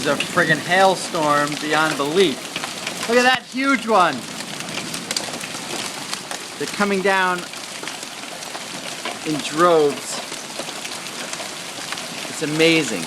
a friggin' hailstorm beyond belief. Look at that huge one. They're coming down in droves. It's amazing.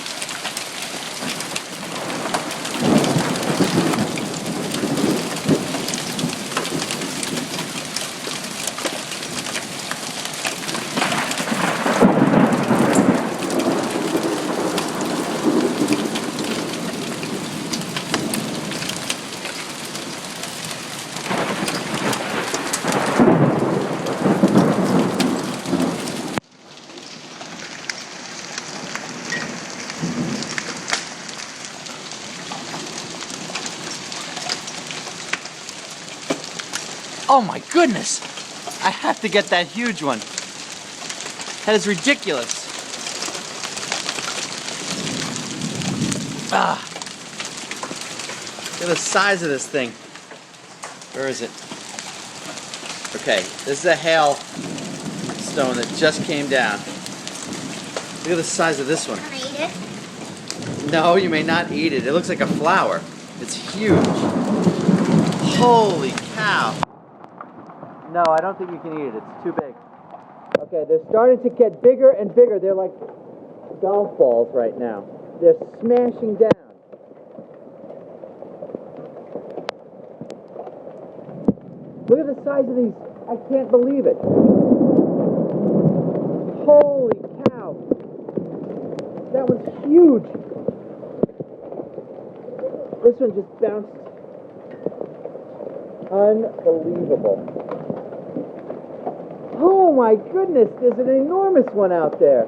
Oh my goodness! I have to get that huge one. That is ridiculous. Ah! Look at the size of this thing. Where is it? Okay, this is a hailstone that just came down. Look at the size of this one. Can I eat it? No, you may not eat it. It looks like a flower. It's huge. Holy cow. No, I don't think you can eat it. It's too big. Okay, they're starting to get bigger and bigger. They're like golf balls right now. They're smashing down. Look at the size of these. I can't believe it. Holy cow. That one's huge. This one just bounced. Unbelievable. Oh my goodness, there's an enormous one out there.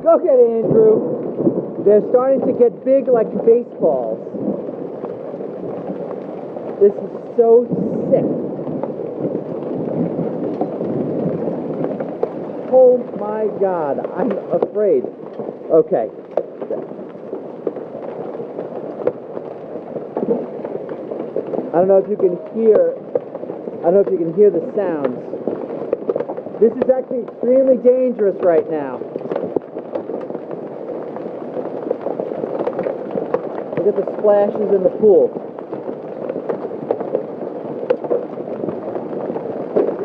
Go get it, Andrew. They're starting to get big like baseballs. This is so sick. Oh my God, I'm afraid. Okay. I don't know if you can hear, the sounds. This is actually extremely dangerous right now. Look at the splashes in the pool.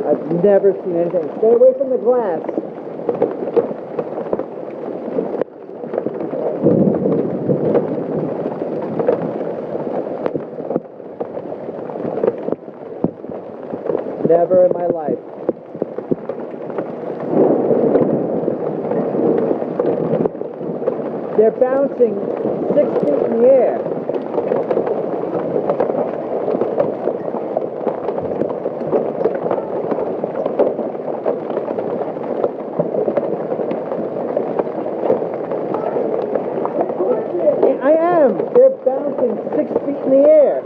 I've never seen anything. Stay away from the glass. Never in my life. They're bouncing 6 feet in the air. I am. They're bouncing 6 feet in the air.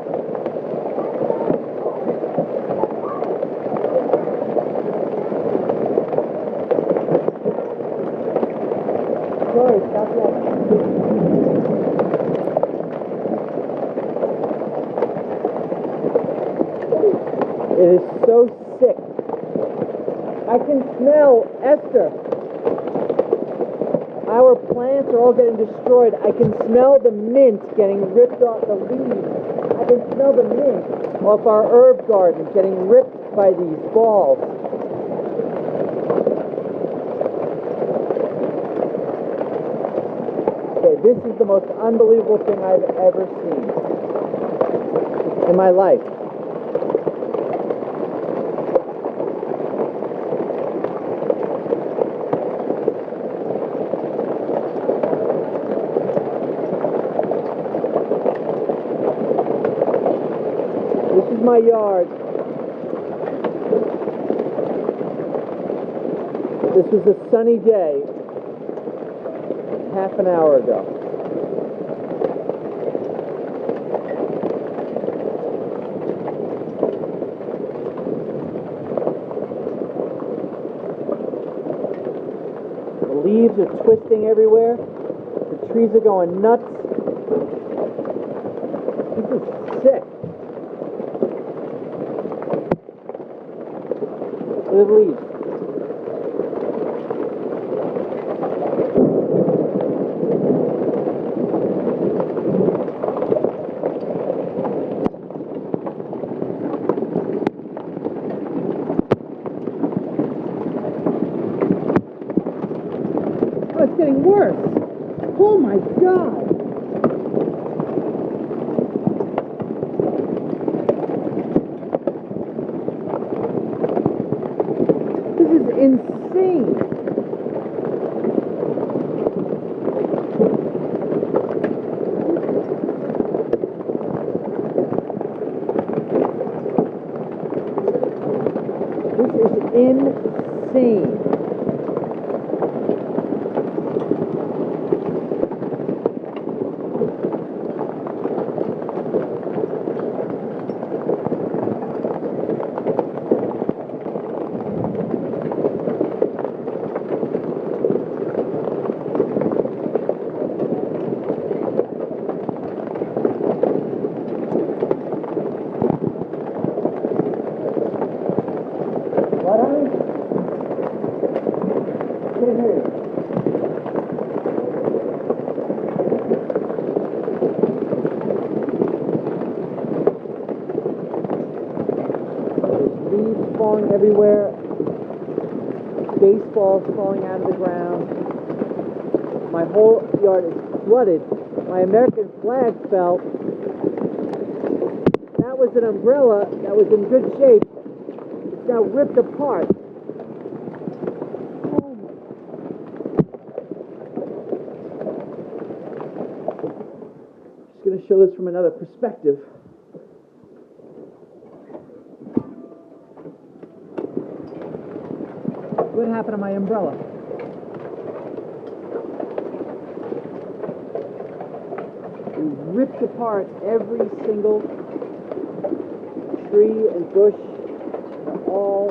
Sorry, stop that. It is so sick. I can smell, Esther. Our plants are all getting destroyed. I can smell the mint getting ripped off the leaves. I can smell the mint off our herb garden getting ripped by these balls. This is the most unbelievable thing I've ever seen in my life. This is my yard. This was a sunny day half an hour ago. The leaves are twisting everywhere. The trees are going nuts. This is sick. Look at the leaves. getting worse. Oh my God. This is insane. This is insane. What, honey? Can't hear you. There's leaves falling everywhere. Baseballs falling out of the ground. My whole yard is flooded. My American flag fell. That was an umbrella that was in good shape. It's now ripped apart. Oh my. Just going to show this from another perspective. What happened to my umbrella? We ripped apart every single tree and bush. All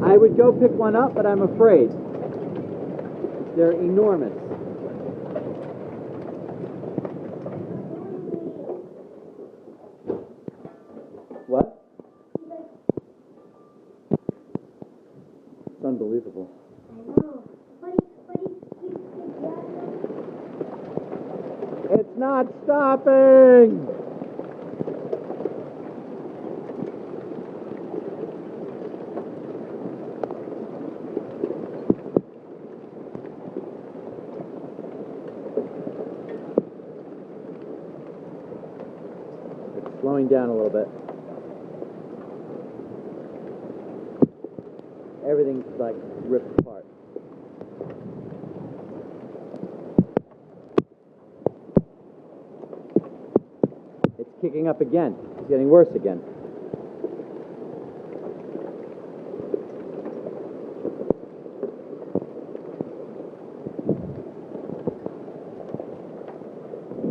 I would go pick one up, but I'm afraid. They're enormous. What? It's unbelievable. It's not stopping! It's slowing down a little bit. Everything's like ripped apart. It's kicking up again. It's getting worse again.